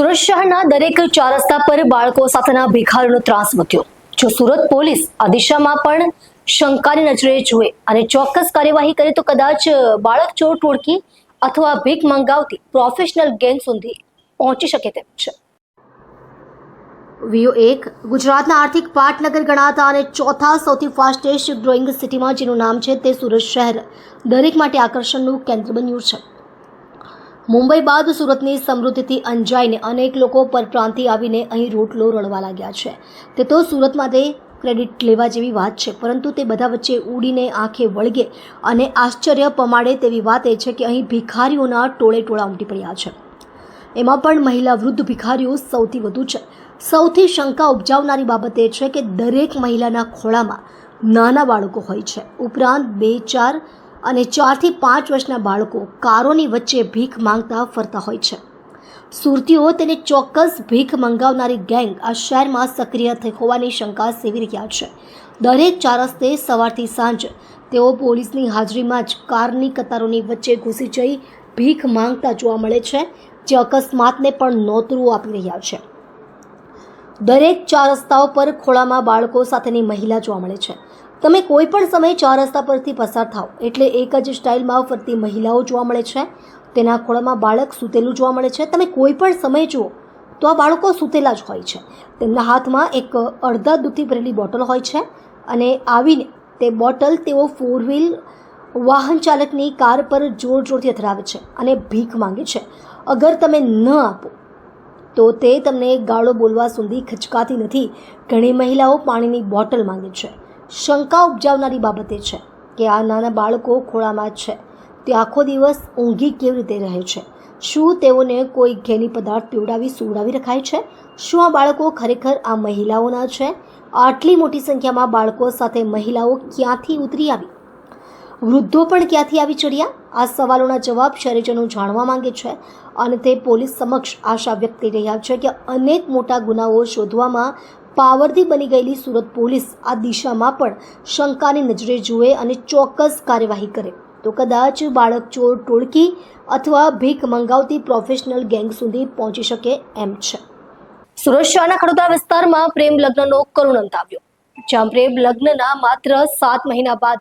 સુરત શહેરના દરેક ચાર રસ્તા પર બાળકો સાથેના ભિખારીનો ત્રાસ વધ્યો। જો સુરત પોલીસ આ દિશામાં પણ શંકાની નજરે જુએ અને ચોક્કસ કાર્યવાહી કરે તો કદાચ બાળક ચોર ટોળકી અથવા ભીખ મંગાવતી પ્રોફેશનલ ગેંગ સુધી પહોંચી શકે તેમ છે। VO1 ગુજરાતના આર્થિક પાટનગર ગણાતા અને ચોથા સૌથી ફાસ્ટેસ્ટ ગ્રોઈંગ સિટીમાં જેનું નામ છે તે સુરત શહેર દરેક માટે આકર્ષણનું કેન્દ્ર બન્યું છે। મુંબઈ બાદ સુરતની સમૃદ્ધિથી અંજાઈને અનેક લોકો પરપ્રાંતિ આવીને અહીં રોટલો રળવા લાગ્યા છે। તે તો સુરત માટે ક્રેડિટ લેવા જેવી વાત છે, પરંતુ તે બધા વચ્ચે ઉડીને આંખે વળગે અને આશ્ચર્ય પમાડે તેવી વાત એ છે કે અહીં ભિખારીઓના ટોળે ટોળા ઉમટી પડ્યા છે। એમાં પણ મહિલા વૃદ્ધ ભિખારીઓ સૌથી વધુ છે। સૌથી શંકા ઉપજાવનારી બાબત એ છે કે દરેક મહિલાના ખોળામાં નાના બાળકો હોય છે, ઉપરાંત 2, 4 અને 4 થી 5 વર્ષના બાળકો કારોની વચ્ચે ભીખ માંગતા ફરતા હોય છે। સુરતીઓ તેને ચોક્કસ ભીખ મંગાવનારી ગેંગ આ શહેરમાં સક્રિય થઈ હોવાની શંકા સેવી રહ્યા છે। દરેક ચાર રસ્તે સવારથી સાંજ તેઓ પોલીસની હાજરીમાં જ કારની કતારોની વચ્ચે ઘૂસી જઈ ભીખ માંગતા જોવા મળે છે, જે અકસ્માતને પણ નોતરું આપી રહ્યા છે। દરેક ચાર રસ્તાઓ પર ખોળામાં બાળકો સાથેની મહિલા જોવા મળે છે। તમે કોઈ પણ સમયે ચાર રસ્તા પરથી પસાર થાઓ એટલે એક જ સ્ટાઇલમાં ફરતી મહિલાઓ જોવા મળે છે। તેના ખોળામાં બાળક સૂતેલું જોવા મળે છે। તમે કોઈ પણ સમય જુઓ તો આ બાળકો સૂતેલા જ હોય છે। તેમના હાથમાં એક અડધા દૂધથી ભરેલી બોટલ હોય છે અને આવીને તે બોટલ તેઓ 4 વ્હીલ વાહન ચાલકની કાર પર જોર જોરથી અથડાવે છે અને ભીખ માંગે છે। અગર તમે ન આપો તો તે તમને ગાળો બોલવા સુધી ખચકાતી નથી। ઘણી મહિલાઓ પાણીની બોટલ માંગે છે। શંકા ઉપજાવનારી બાબત એ છે કે આ નાના બાળકો ખોળામાં જ છે, તે આખો દિવસ ઊંઘી કેવી રીતે રહે છે? શું તેઓને કોઈ ઘેની પદાર્થ પીવડાવી સુવડાવી રખાય છે? શું આ બાળકો ખરેખર આ મહિલાઓના છે? આટલી મોટી સંખ્યામાં બાળકો સાથે મહિલાઓ ક્યાંથી ઉતરી આવી? વૃદ્ધો પણ ક્યાંથી આવી ચડ્યા? આ સવાલોના જવાબ શહેરીજનો જાણવા માંગે છે અને તે પોલીસ સમક્ષ આશા વ્યક્ત કરી રહ્યા છે કે અનેક મોટા ગુનાઓ શોધવામાં પાવરથી બની ગયેલી સુરત પોલીસ આ દિશામાં પણ શંકાની નજરે જુએ અને ચોક્કસ કાર્યવાહી કરે તો કદાચ બાળક ચોર ટોળકી અથવા ભીખ મંગાવતી પ્રોફેશનલ ગેંગ સુધી પહોંચી શકે એમ છે। સુરત શહેરના ખડોદરા વિસ્તારમાં પ્રેમ લગ્નનો કરુણ અંત આવ્યો, જ્યાં પ્રેમ લગ્નના માત્ર 7 મહિના બાદ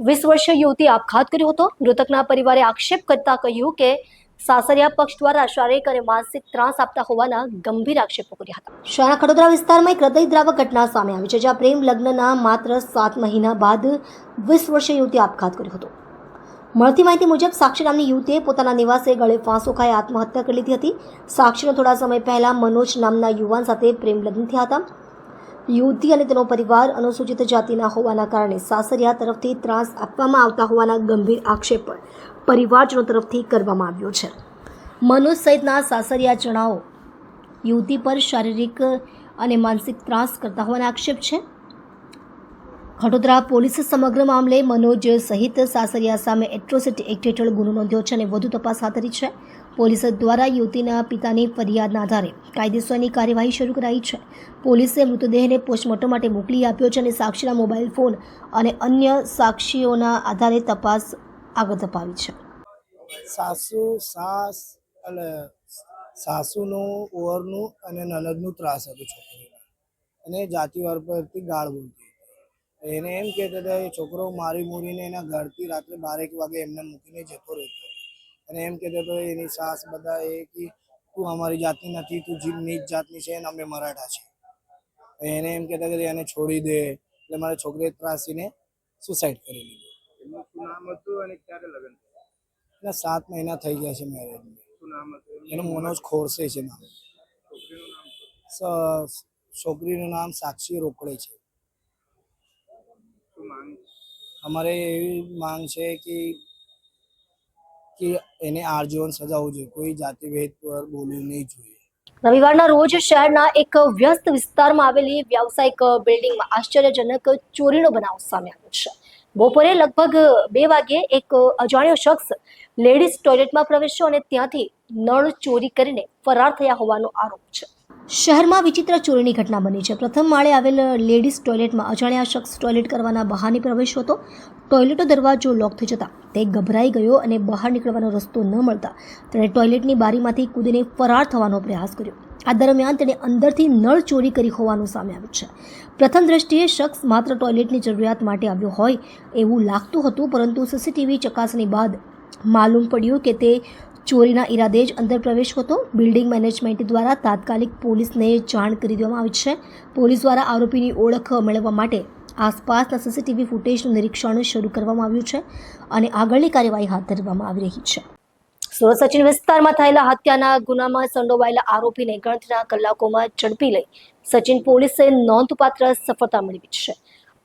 20 વર્ષીય યુવતી આપઘાત કર્યો હતો। મૃતકના પરિવારે આક્ષેપ કરતા કહ્યું કે સાસરિયા પક્ષ દ્વારા શારીરિક અને માનસિક ત્રાસ આપતા હોવાના ગંભીર આક્ષેપો કર્યા હતા। શહેરના ખડોદરા વિસ્તારમાં એક હૃદયદ્રાવક ઘટના સામે આવી છે, જ્યાં પ્રેમ લગ્નના માત્ર 7 મહિના બાદ 20 વર્ષીય યુવતી આપઘાત કર્યો હતો। મળતી માહિતી મુજબ સાક્ષી નામની યુવતીએ પોતાના નિવાસે ગળે ફાંસો ખાઈ આત્મહત્યા કરી લીધી હતી। સાક્ષીનો થોડા સમય પહેલા મનોજ નામના યુવાન સાથે પ્રેમ લગ્ન થયા હતા। યુવતી અને તેનો પરિવાર અનુસૂચિત જાતિના હોવાના કારણે સાસરિયા તરફથી ત્રાસ આપવામાં આવતા હોવાના ગંભીર આક્ષેપ પણ પરિવારજનો તરફથી કરવામાં આવ્યો છે। મનોજ સહિતના સાસરિયા જણાઓ યુવતી પર શારીરિક અને માનસિક ત્રાસ કરતા હોવાના આક્ષેપ છે। ખડોદરા પોલીસે સમગ્ર મામલે મનોજ સહિત સાસરિયા સામે એટ્રોસિટી એક્ટ હેઠળ ગુનો નોંધ્યો છે અને વધુ તપાસ હાથ ધરી છે। પોલીસ દ્વારા યુવતીના પિતાની ફરિયાદના આધારે કાયદેસરની કાર્યવાહી શરૂ કરાઈ છે। પોલીસે મૃતદેહને પોસ્ટમોર્ટમ માટે મોકલી આપ્યો છે અને સાક્ષીના મોબાઈલ ફોન અને અન્ય સાક્ષીઓના આધારે તપાસ આગળ ધપાવી છે। સાસુનું ઓવરનું અને નનદનું ત્રાસ હતું છોકરીને, અને જાતિવાર પરથી ગાળ બોલતી હતી। એને એમ કહેતા હતા એ છોકરો મારી મૂરીને એના ઘરથી રાત્રે 12 વાગે એમને મૂકીને જતો રહેતો, અને એમ કહેતો હતો એની સાસ બધા એ કે તું અમારી જાતની નથી, તું નીચ જાતની છે અને અમે મરાઠા છે। એને એમ કહેતા કે એને છોડી દે, એટલે મારા છોકરીએ ત્રાસીને સુસાઇડ કરી લીધું। એમનું શું નામ હતું અને ક્યારે લગ્ન થયા? એના 7 મહિના થઈ ગયા છે મેરેજને। શું નામ હતું એનું મનોજ ખોરસે છે નામ। છોકરીનું નામ છોકરીનું નામ સાક્ષી રોકડે છે। શું માંગ? અમારે એવી માંગ છે કે એને આજીવન સજા હોવી જોઈએ, કોઈ જાતિભેદ પર બોલવું નહીં જોઈએ। રવિવારના રોજ શહેરના એક વ્યસ્ત વિસ્તારમાં આવેલી વ્યાવસાયિક બિલ્ડિંગમાં આશ્ચર્યજનક ચોરીનો બનાવ સામે આવ્યો છે। બપોરે લગભગ 2 વાગ્યે એક અજાણ્યો શખ્સ લેડીઝ ટોયલેટમાં પ્રવેશ્યો અને ત્યાંથી નળ ચોરી કરીને ફરાર થયા હોવાનો આરોપ છે। શહેરમાં વિચિત્ર ચોરીની ઘટના બની છે. પ્રથમ માળે આવેલ લેડીઝ ટોયલેટમાં અજાણ્યા શખ્સ ટોયલેટ કરવાના બહાને પ્રવેશ્યો હતો. ટોયલેટનો દરવાજો લોક થઈ જતા તે ગભરાઈ ગયો અને બહાર નીકળવાનો રસ્તો ન મળતા તેણે ટોયલેટની બારીમાંથી કૂદીને ફરાર થવાનો પ્રયાસ કર્યો. આ દરમિયાન તેણે અંદરથી નળ ચોરી કરી હોવાનું સામે આવ્યું છે. પ્રથમ દ્રષ્ટિએ શખ્સ માત્ર ટોયલેટની જરૂરિયાત માટે આવ્યો હોય એવું લાગતું હતું, પરંતુ સીસીટીવી ચકાસણી બાદ માલુમ પડ્યું કે તે ચોરીના ઈરાદે જ અંદર પ્રવેશ્યો હતો. બિલ્ડિંગ મેનેજમેન્ટ દ્વારા તાત્કાલિક પોલીસને જાણ કરી દેવામાં આવી છે. પોલીસ દ્વારા આરોપીની ઓળખ મેળવવા માટે આસપાસના સીસીટીવી ફૂટેજનું નિરીક્ષણ શરૂ કરવામાં આવ્યું છે અને આગળની કાર્યવાહી હાથ ધરવામાં આવી રહી છે. સુરત સચિન વિસ્તારમાં થયેલા હત્યાના ગુનામાં સંડોવાયેલા આરોપીને ગણતરીના કલાકોમાં ઝડપી લઈ સચિન પોલીસે નોંધપાત્ર સફળતા મેળવી છે.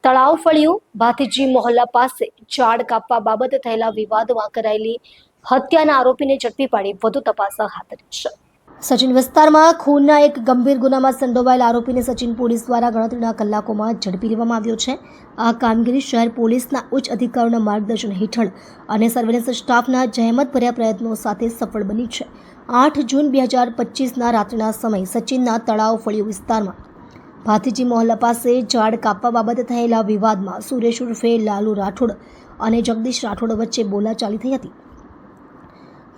તળાવ ફળિયું ભાતીજી મોહલ્લા પાસે ઝાડ કાપવા બાબતે થયેલા વિવાદમાં કરાયેલી હત્યાના આરોપીને ઝડપી પાડી વધુ તપાસ હાથ ધરી છે. સચિન વિસ્તારમાં ખૂનના એક ગંભીર ગુનામાં સંડોવાયેલા આરોપીને સચિન પોલીસ દ્વારા ગણતરીના કલાકોમાં ઝડપી લેવામાં આવ્યો છે. આ કામગીરી શહેર પોલીસના ઉચ્ચ અધિકારીઓના માર્ગદર્શન હેઠળ અને સર્વેલન્સ સ્ટાફના જહેમતભર્યા પ્રયત્નો સાથે સફળ બની છે. 8 જૂન 2025ના રાત્રિના સમયે સચિનના તળાવ ફળિયું વિસ્તારમાં ભાતીજી મોહલ્લા પાસે ઝાડ કાપવા બાબતે થયેલા વિવાદમાં સુરેશ ઉર્ફે લાલુ રાઠોડ અને જગદીશ રાઠોડ વચ્ચે બોલાચાલી થઈ હતી.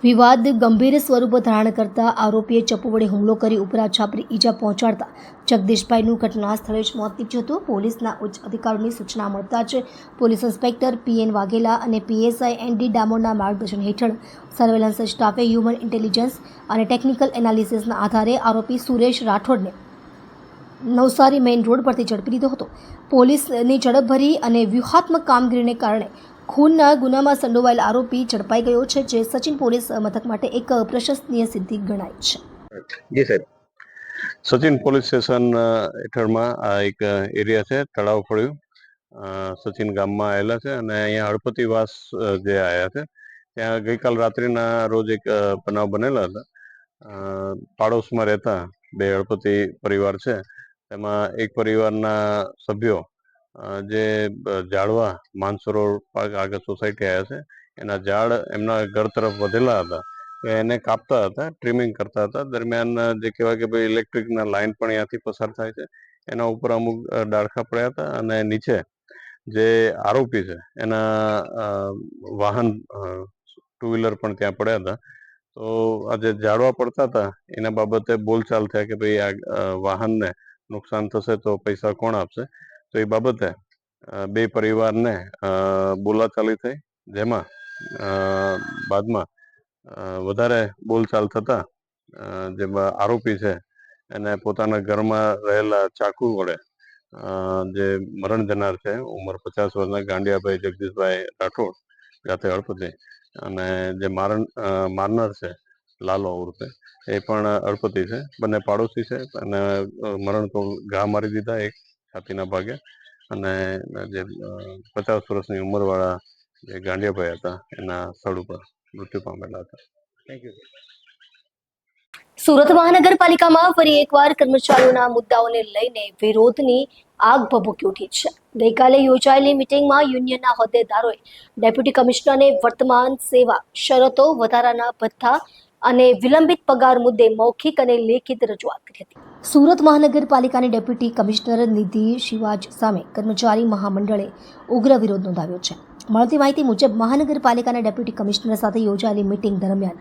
વિવાદ ગંભીર સ્વરૂપ ધારણ કરતા આરોપીએ ચપ્પુ વડે હુમલો કરી ઉપરા છાપરી ઈજા પહોંચાડતા જગદીશભાઈનું ઘટના સ્થળે જ મોત નીપજ્યું હતું. પોલીસના ઉચ્ચ અધિકારીઓની સૂચના મળતા જ પોલીસ ઇન્સ્પેક્ટર PN વાઘેલા અને PSI ND ડામોરના માર્ગદર્શન હેઠળ સર્વેલન્સ સ્ટાફે હ્યુમન ઇન્ટેલિજન્સ અને ટેકનિકલ એનાલિસિસના આધારે આરોપી સુરેશ રાઠોડને નવસારી મેઇન રોડ પરથી ઝડપી લીધો હતો. પોલીસની ઝડપભરી અને વ્યૂહાત્મક કામગીરીને કારણે ખૂનના ગુનામાં સંડોવાયેલ આરોપી ઝડપાઈ ગયો છે, જે સચિન પોલીસ મથક માટે એક પ્રશંસનીય સિદ્ધિ ગણાય છે. જી સાહેબ, સચિન પોલીસ સ્ટેશન હેઠળમાં આ એક એરિયા છે તળાવ ફળિયું, સચિન ગામમાં આવેલા છે અને અહીંયા હળપતિવાસ જે આવ્યા છે ત્યાં ગઈકાલ રાત્રિના રોજ એક બનાવ બનેલા હતા. પાડોશમાં રહેતા બે હળપતિ પરિવાર છે, તેમાં એક પરિવારના સભ્યો જે ઝાડવા માનસરોવર પાર્ક આગળ સોસાયટી આવ્યા છે એના ઝાડ એમના ઘર તરફ વધેલા હતા, એને કાપતા હતા, ટ્રીમિંગ કરતા હતા. દરમિયાન જે કહેવાય કે ભાઈ ઇલેક્ટ્રિકના લાઇન પણ અહીંયાથી પસાર થાય છે, એના ઉપર અમુક ડાળખા પડ્યા હતા અને નીચે જે આરોપી છે એના વાહન 2 વ્હીલર પણ ત્યાં પડ્યા હતા. તો આ જે ઝાડવા પડતા હતા એના બાબતે બોલચાલ થયા કે ભાઈ આ વાહનને નુકસાન થશે તો પૈસા કોણ આપશે. તો એ બાબતે બે પરિવારને બોલાચાલી થઈ, જેમાં બાદમાં વધારે બોલચાલ થતા જે આરોપી છે એને પોતાના ઘરમાં રહેલા ચાકુ વડે જે મરણ જનાર છે ઉંમર 50 વર્ષના ગાંડિયાભાઈ જગદીશભાઈ રાઠોડ જાતે હળપતિ અને જે મારનાર છે લાલો ઉર્ફે એ પણ હળપતિ છે, બંને પાડોશી છે અને મરણ તો ઘા મારી દીધા એક છાતીના ભાગે અને જે 50 વર્ષની ઉંમરવાળા જે ગાંડિયાભાઈ હતા એના સ્થળ ઉપર મૃત્યુ પામેલા હતા. Thank you. સુરત મહાનગરપાલિકામાં ફરી એકવાર કર્મચારીઓના મુદ્દાઓને લઈને વિરોધની આગ ભભૂકી ઉઠી છે. ગઈકાલે યોજાયેલી મિટિંગમાં યુનિયનના હોદ્દેદારોએ ડેપ્યુટી કમિશનરને વર્તમાન સેવા શરતો, વધારાના ભથ્થા અને વિલંબિત પગાર મુદ્દે મૌખિક અને લેખિત રજૂઆત કરી હતી. સુરત મહાનગરપાલિકાની ડેપ્યુટી કમિશનર નિધિ શિવાજ સામે કર્મચારી મહામંડળે ઉગ્ર વિરોધ નોંધાવ્યો છે. મળતી માહિતી મુજબ મહાનગરપાલિકાના ડેપ્યુટી કમિશનર સાથે યોજાયેલી મિટિંગ દરમિયાન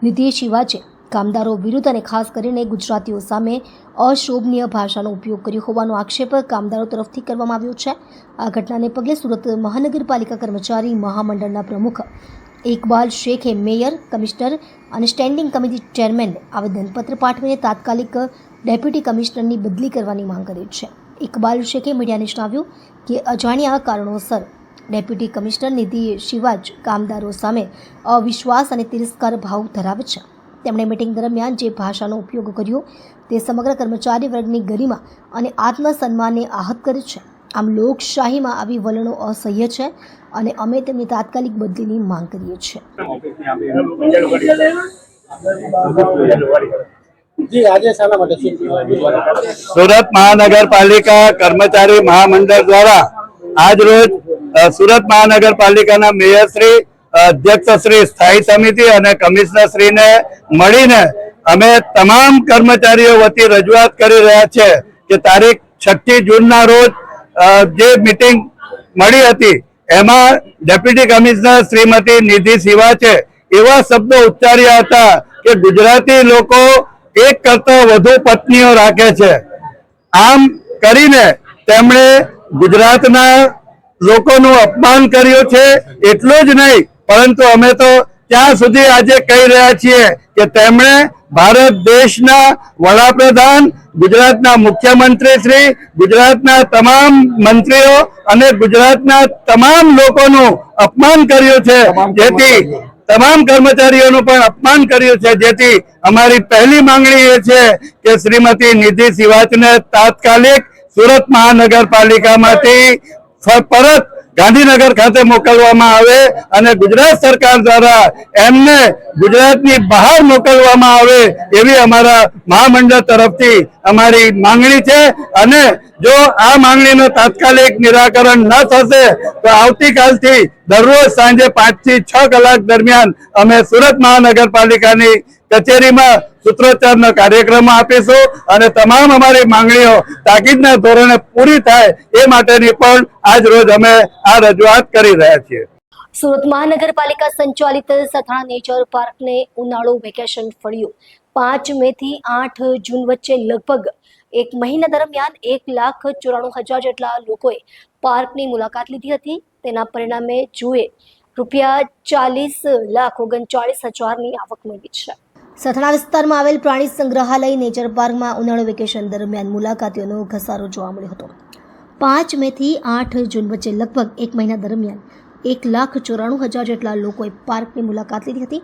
નિધિ શિવાજે કામદારો વિરુદ્ધ અને ખાસ કરીને ગુજરાતીઓ સામે અશોભનીય ભાષાનો ઉપયોગ કર્યો હોવાનો આક્ષેપ કામદારો તરફથી કરવામાં આવ્યો છે. આ ઘટનાને પગલે સુરત મહાનગરપાલિકા કર્મચારી મહામંડળના પ્રમુખ ઇકબાલ શેખે મેયર, કમિશનર અને સ્ટેન્ડિંગ કમિટી ચેરમેનને આવેદનપત્ર પાઠવીને તાત્કાલિક ડેપ્યુટી કમિશનરની બદલી કરવાની માંગ કરી છે. ઇકબાલ શેખે મીડિયાને જણાવ્યું કે અજાણ્યા કારણોસર ડેપ્યુટી કમિશનર નિધિ શિવાજ કામદારો સામે અવિશ્વાસ અને તિરસ્કાર ભાવ ધરાવે છે. તેમણે મીટિંગ દરમિયાન જે ભાષાનો ઉપયોગ કર્યો તે સમગ્ર કર્મચારી વર્ગની ગરિમા અને આત્મસન્માનને આહત કરે છે. આમ લોકશાહીમાં આવી વલણો અસહ્ય છે અને અમે તેમની તાત્કાલિક બદલીની માંગ કરીએ છીએ. સુરત મહાનગરપાલિકા કર્મચારી મહામંડળ દ્વારા આજ રોજ સુરત મહાનગરપાલિકાના મેયર શ્રી, અધ્યક્ષ શ્રી, સ્થાયી સમિતિ અને કમિશનર શ્રીને મળીને અમે તમામ કર્મચારીઓ વતી રજૂઆત કરી રહ્યા છે કે તારીખ 6 જૂનના રોજ જે મીટિંગ મળી હતી એમાં ડેપ્યુટી કમિશનર શ્રીમતી નિધિ સિવા છે એવા શબ્દો ઉચ્ચાર્યા હતા કે ગુજરાતી લોકો એક કરતા વધુ પત્નીઓ રાખે છે. આમ કરીને તેમણે ગુજરાતના લોકોનું અપમાન કર્યું છે. એટલું જ નહીં પરંતુ અમે તો ત્યાં સુધી આજે કહી રહ્યા છીએ કે તેમણે ભારત દેશના વડાપ્રધાન, ગુજરાતના મુખ્યમંત્રી શ્રી, ગુજરાતના તમામ મંત્રીઓ અને ગુજરાતના તમામ લોકોનું અપમાન કર્યું છે, જેથી તમામ કર્મચારીઓનું પણ અપમાન કર્યું છે. જેથી અમારી પહેલી માંગણી એ છે કે શ્રીમતી નિધિ સિવાચને તાત્કાલિક સુરત મહાનગરપાલિકામાંથી પરત ગાંધીનગર ખાતે મોકલવામાં આવે અને ગુજરાત સરકાર દ્વારા એમને ગુજરાતની બહાર મોકલવામાં આવે એવી અમારા મહામંડળ તરફથી અમારી માંગણી છે. અને જો આ માંગણીનું તાત્કાલિક નિરાકરણ ન થશે તો આવતીકાલથી દરરોજ સાંજે 5 થી 6 કલાક દરમિયાન અમે સુરત મહાનગરપાલિકાની કચેરીમાં સૂત્રોચ્ચારનો કાર્યક્રમ આપીશું અને તમામ અમારી માંગણીઓ તાકીદના ધોરણે પૂરી થાય એ માટેની પણ આજ રોજ અમે આ રજૂઆત કરી રહ્યા છીએ. સુરત મહાનગરપાલિકા સંચાલિત સથાણા નેચર પાર્કને ઉનાળુ વેકેશન ફળ્યું. 5 મે થી 8 જૂન વચ્ચે લગભગ એક મહિના દરમિયાન 1,94,000 જેટલા લોકોએ પાર્કની મુલાકાત લીધી હતી. તેના પરિણામે જુએ ₹40,39,39,000ની આવક મેળવી છે. સથાણા વિસ્તારમાં આવેલ પ્રાણી સંગ્રહાલય નેચર પાર્કમાં ઉનાળુ વેકેશન દરમિયાન મુલાકાતીઓનો ઘસારો જોવા મળ્યો હતો. 5 મે થી 8 જૂન વચ્ચે લગભગ એક મહિના દરમિયાન 1,94,000 જેટલા લોકોએ પાર્કની મુલાકાત લીધી હતી.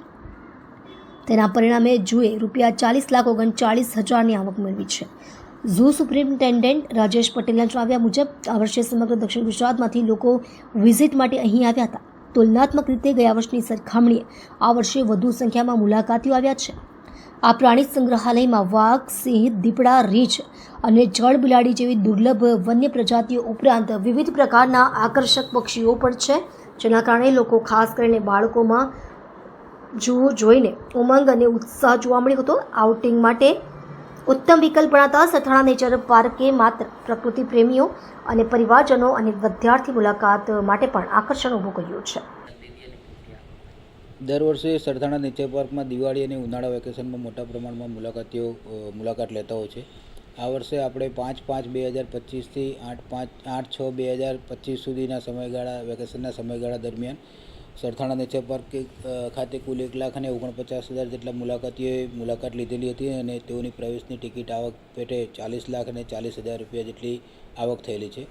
તેના પરિણામે જુએ ₹40,39,000ની આવક મેળવી છે. ઝૂ સુપ્રિન્ટેન્ડન્ટ રાજેશ પટેલના જણાવ્યા મુજબ આ વર્ષે સમગ્ર દક્ષિણ ગુજરાતમાંથી લોકો વિઝિટ માટે અહીં આવ્યા હતા. તુલનાત્મક રીતે ગયા વર્ષની સરખામણીએ આ વર્ષે વધુ સંખ્યામાં મુલાકાતીઓ આવ્યા છે. આ પ્રાણી સંગ્રહાલયમાં વાઘ, સિંહ, દીપડા, રીંછ અને જળ બિલાડી જેવી દુર્લભ વન્ય પ્રજાતિઓ ઉપરાંત વિવિધ પ્રકારના આકર્ષક પક્ષીઓ પણ છે, જેના કારણે લોકો ખાસ કરીને બાળકોમાં જુઓ જોઈને ઉમંગ અને ઉત્સાહ જોવા મળ્યો હતો. આઉટિંગ માટે ઉત્તમ વિકલ્પ ગણાતા સથાણા નેચર પાર્કે માત્ર પ્રકૃતિ પ્રેમીઓ અને પરિવારજનો અને વિદ્યાર્થી મુલાકાત માટે પણ આકર્ષણ ઊભું કર્યું છે. દર વર્ષે સરથાણા નેચર પાર્કમાં દિવાળી અને ઉનાળા વેકેશનમાં મોટા પ્રમાણમાં મુલાકાતીઓ મુલાકાત લેતા હોય છે. આ વર્ષે આપણે 5/5/2025થી 8/6/2025 સુધીના સમયગાળા વેકેશનના સમયગાળા દરમિયાન સરથાણા નેચર પાર્ક ખાતે કુલ 1,49,000 જેટલા મુલાકાતીઓએ મુલાકાત લીધેલી હતી અને તેઓની પ્રવેશની ટિકિટ આવક પેટે ₹40,40,000 જેટલી આવક થયેલી છે.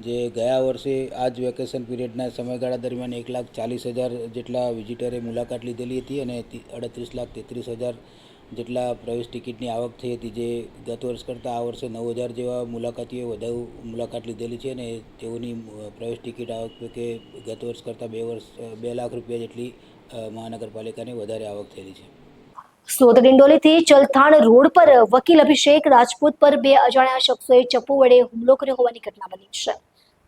જે ગયા વર્ષે આ જ વેકેશન પીરિયડના સમયગાળા દરમિયાન 1,40,000 જેટલા વિઝિટરે મુલાકાત લીધેલી હતી અને 38,33,000 જેટલા પ્રવેશ ટિકિટની આવક થઈ હતી. જે ગત વર્ષ કરતાં આ વર્ષે 9,000 જેવા મુલાકાતીઓએ વધુ મુલાકાત લીધેલી છે અને તેઓની પ્રવેશ ટિકિટ આવક કે ગત વર્ષ કરતાં ₹2 લાખ જેટલી મહાનગરપાલિકાની વધારે આવક થયેલી છે. સુરત ડિંડોલીથી ચલથાણ રોડ પર વકીલ અભિષેક રાજપૂત પર 2 અજાણ્યા શખ્સોએ ચપ્પુ વડે હુમલો કર્યો હોવાની ઘટના બની છે.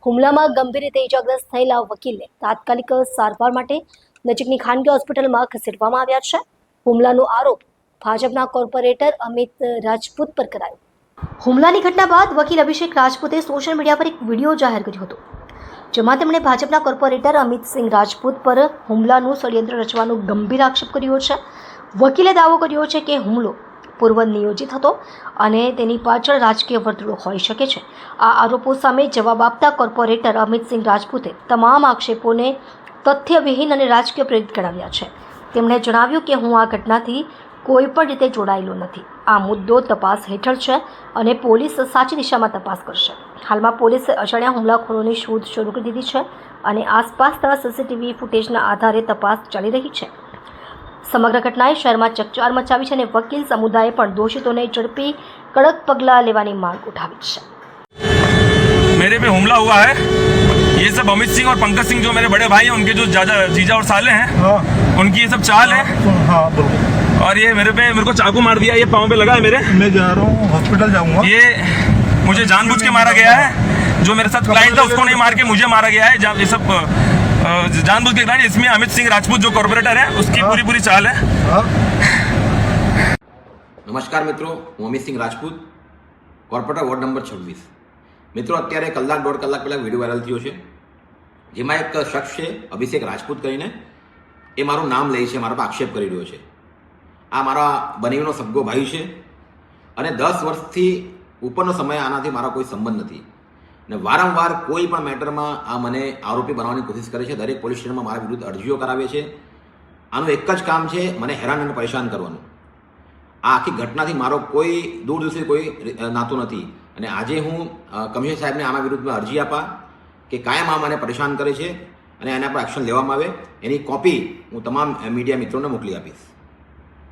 હુમલામાં ગંભીર રીતે ઇજાગ્રસ્ત થયેલા વકીલને તાત્કાલિક સારવાર માટે નજીકની ખાનગી હોસ્પિટલમાં ખસેડવામાં આવ્યા છે. હુમલાનો આરોપ ભાજપના કોર્પોરેટર અમિત રાજપૂત પર કરાયો. હુમલાની ઘટના બાદ વકીલ અભિષેક રાજપૂતે સોશિયલ મીડિયા પર એક વિડીયો જાહેર કર્યો હતો, જેમાં તેમણે ભાજપના કોર્પોરેટર અમિતસિંહ રાજપૂત પર હુમલાનું ષડયંત્ર રચવાનો ગંભીર આક્ષેપ કર્યો છે. વકીલે દાવો કર્યો છે કે હુમલો પૂર્વ નિયોજિત હતો અને તેની પાછળ રાજકીય વર્તુળો હોઈ શકે છે. આ આરોપો સામે જવાબ આપતા કોર્પોરેટર અમિતસિંહ રાજપૂતે તમામ આક્ષેપોને તથ્યવિહીન અને રાજકીય પ્રેરિત ગણાવ્યા છે. તેમણે જણાવ્યું કે હું આ ઘટનાથી કોઈ પણ રીતે જોડાયેલો નથી. આ મુદ્દો તપાસ હેઠળ છે અને પોલીસ સાચી દિશામાં તપાસ કરશે. હાલમાં પોલીસે અજાણ્યા હુમલાખોરોની શોધ શરૂ કરી દીધી છે અને આસપાસના સીસીટીવી ફૂટેજના આધારે તપાસ ચાલી રહી છે. સમગ્ર ઘટનાએ શહેરમાં ચકચાર મચાવી છે અને વકીલ સમુદાયે પણ દોષિતોને ઝડપી કડક પગલાં લેવાની માંગ ઉઠાવી છે. मेरे पे हमला हुआ है. ये सब अमित सिंह और पंकज सिंह जो मेरे बड़े भाई हैं, उनके जो जीजा और साले हैं, उनकी ये सब चाल है. और ये मेरे को चाकू मार दिया, ये पाँव पे लगा है मेरे. मैं जा रहा हूँ, हॉस्पिटल जाऊँगा. ये मुझे जानबूझ के मारा गया है. जो मेरे साथ क्लाइंट था उसको नहीं मार के मुझे मारा गया है. ये सब जानबूझ के क्लाइंट. इसमें अमित सिंह राजपूत जो कॉर्पोरेटर है उसकी पूरी चाल है. નમસ્કાર મિત્રો, હું Amitsinh Rajput, corporator ward number 26. મિત્રો, અત્યારે કલાક દોઢ કલાક પહેલાં વિડીયો વાયરલ થયો છે, જેમાં એક શખ્સ છે અભિષેક રાજપૂત કરીને, એ મારું નામ લે છે, મારા પર આક્ષેપ કરી રહ્યો છે. આ મારા બનેવીનો સગો ભાઈ છે અને 10 વર્ષથી ઉપરનો સમય આનાથી મારા કોઈ સંબંધ નથી અને વારંવાર કોઈ પણ મેટરમાં આ મને આરોપી બનાવવાની કોશિશ કરે છે. દરેક પોલીસ સ્ટેશનમાં મારા વિરુદ્ધ અરજીઓ કરાવે છે. આનું એક જ કામ છે, મને હેરાન અને પરેશાન કરવાનું. આ આખી ઘટનાથી મારો કોઈ દૂર દૂરથી કોઈ નાતો નથી અને આજે હું કમિશનર સાહેબને આના વિરુદ્ધમાં અરજી આપા કે કાયમ આ મને પરેશાન કરે છે અને એના પર એક્શન લેવામાં આવે. એની કોપી હું તમામ મીડિયા મિત્રોને મોકલી આપીશ.